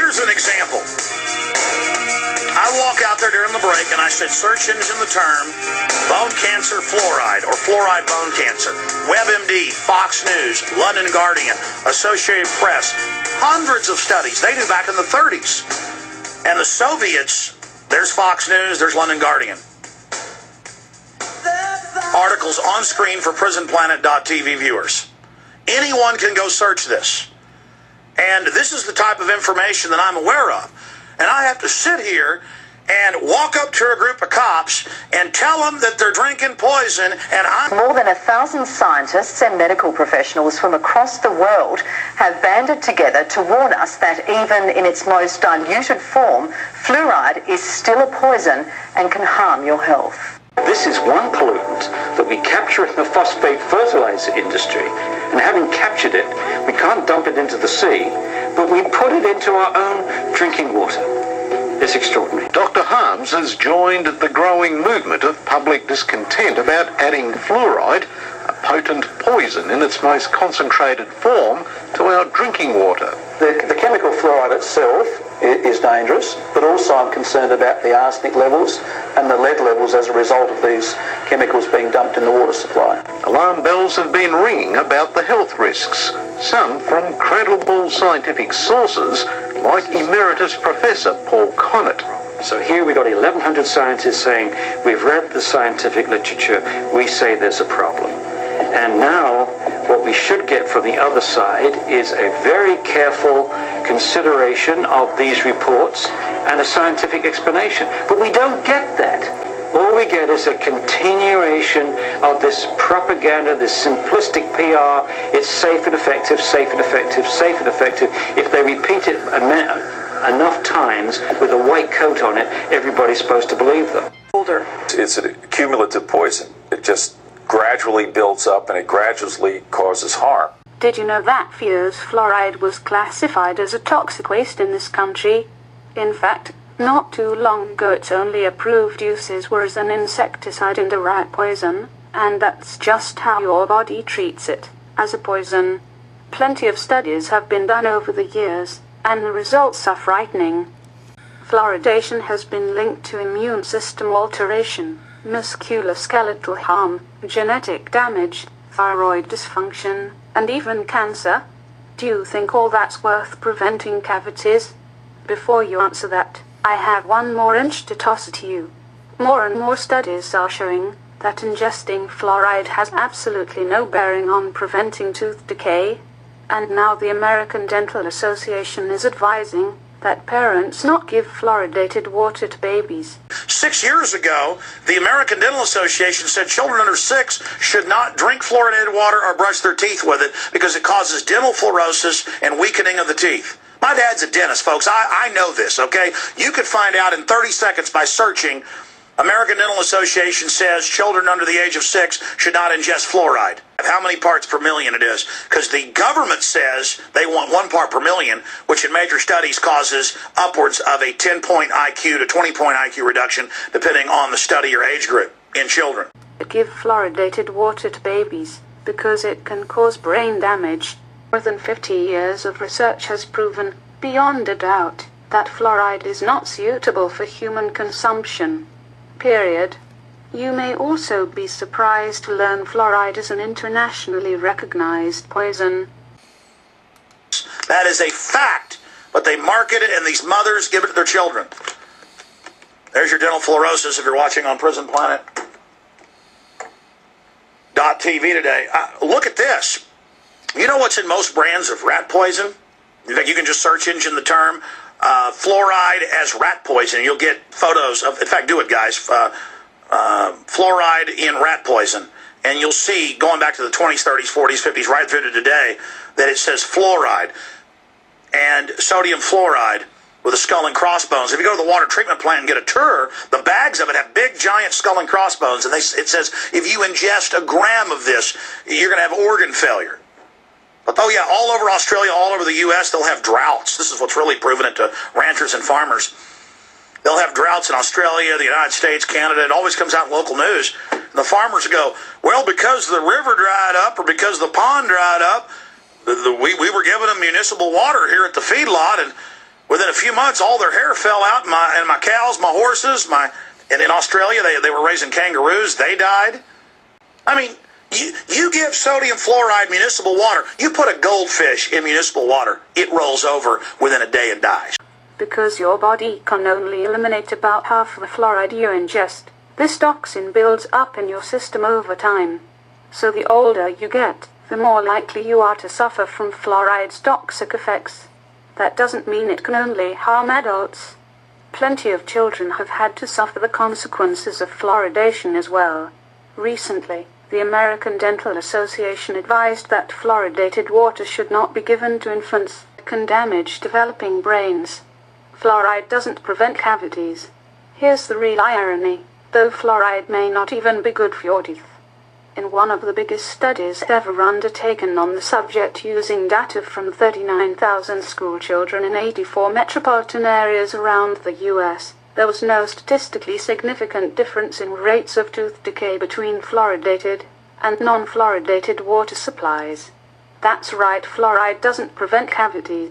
Here's an example. I walk out there during the break and I said, search engine the term bone cancer fluoride or fluoride bone cancer. WebMD, Fox News, London Guardian, Associated Press, hundreds of studies. They do back in the 30s. And the Soviets, there's Fox News, there's London Guardian. Articles on screen for prisonplanet.tv viewers. Anyone can go search this. And this is the type of information that I'm aware of. And I have to sit here and walk up to a group of cops and tell them that they're drinking poison, and I'm... More than 1,000 scientists and medical professionals from across the world have banded together to warn us that even in its most diluted form, fluoride is still a poison and can harm your health. This is one pollutant that we capture in the phosphate fertilizer industry, and having captured it, we can't dump it into the sea, but we put it into our own drinking water. It's extraordinary. Dr. Harms has joined the growing movement of public discontent about adding fluoride, a potent poison in its most concentrated form, to our drinking water. The chemical fluoride itself is dangerous, but also I'm concerned about the arsenic levels and the lead levels as a result of these chemicals being dumped in the water supply. Alarm bells have been ringing about the health risks, some from credible scientific sources like Emeritus Professor Paul Connett. So here we got 1,100 scientists saying, we've read the scientific literature, we say there's a problem. And now what we should get from the other side is a very careful consideration of these reports and a scientific explanation. But we don't get that. All we get is a continuation of this propaganda, this simplistic PR. It's safe and effective, safe and effective, safe and effective. If they repeat it enough times with a white coat on it, everybody's supposed to believe them. It's a cumulative poison. It just gradually builds up and it gradually causes harm. Did you know that for years fluoride was classified as a toxic waste in this country? In fact, not too long ago its only approved uses were as an insecticide and a rat poison, and that's just how your body treats it, as a poison. Plenty of studies have been done over the years, and the results are frightening. Fluoridation has been linked to immune system alteration, musculoskeletal harm, genetic damage, thyroid dysfunction, and even cancer. Do you think all that's worth preventing cavities? Before you answer that, I have one more inch to toss to you. More and more studies are showing that ingesting fluoride has absolutely no bearing on preventing tooth decay. And now the American Dental Association is advising that parents not give fluoridated water to babies. 6 years ago, the American Dental Association said children under 6 should not drink fluoridated water or brush their teeth with it because it causes dental fluorosis and weakening of the teeth. My dad's a dentist, folks. I know this, okay? You could find out in 30 seconds by searching. American Dental Association says children under the age of 6 should not ingest fluoride. How many parts per million it is? Because the government says they want 1 part per million, which in major studies causes upwards of a 10-point IQ to 20-point IQ reduction, depending on the study or age group in children. Give fluoridated water to babies because it can cause brain damage. More than 50 years of research has proven, beyond a doubt, that fluoride is not suitable for human consumption. Period. You may also be surprised to learn fluoride is an internationally recognized poison. That is a fact, but they market it and these mothers give it to their children. There's your dental fluorosis if you're watching on prisonplanet.tv today. Look at this. You know what's in most brands of rat poison? In fact, you can just search engine the term fluoride as rat poison. You'll get photos of, in fact, do it, guys. Fluoride in rat poison. And you'll see, going back to the 20s, 30s, 40s, 50s, right through to today, that it says fluoride and sodium fluoride with a skull and crossbones. If you go to the water treatment plant and get a tour, the bags of it have big, giant skull and crossbones. And it says if you ingest a gram of this, you're going to have organ failure. But, oh, yeah, all over Australia, all over the U.S., they'll have droughts. This is what's really proven it to ranchers and farmers. They'll have droughts in Australia, the United States, Canada. It always comes out in local news. And the farmers go, well, because the river dried up or because the pond dried up, we were giving them municipal water here at the feedlot, and Within a few months, all their hair fell out, and my cows, my horses, and in Australia, they were raising kangaroos. They died. I mean, you give sodium fluoride municipal water. You put a goldfish in municipal water, it rolls over within a day and dies. Because your body can only eliminate about half the fluoride you ingest. This toxin builds up in your system over time. So the older you get, the more likely you are to suffer from fluoride's toxic effects. That doesn't mean it can only harm adults. Plenty of children have had to suffer the consequences of fluoridation as well. Recently, the American Dental Association advised that fluoridated water should not be given to infants. It can damage developing brains. Fluoride doesn't prevent cavities. Here's the real irony, though fluoride may not even be good for your teeth. In one of the biggest studies ever undertaken on the subject using data from 39,000 school children in 84 metropolitan areas around the US, there was no statistically significant difference in rates of tooth decay between fluoridated and non-fluoridated water supplies. That's right, fluoride doesn't prevent cavities.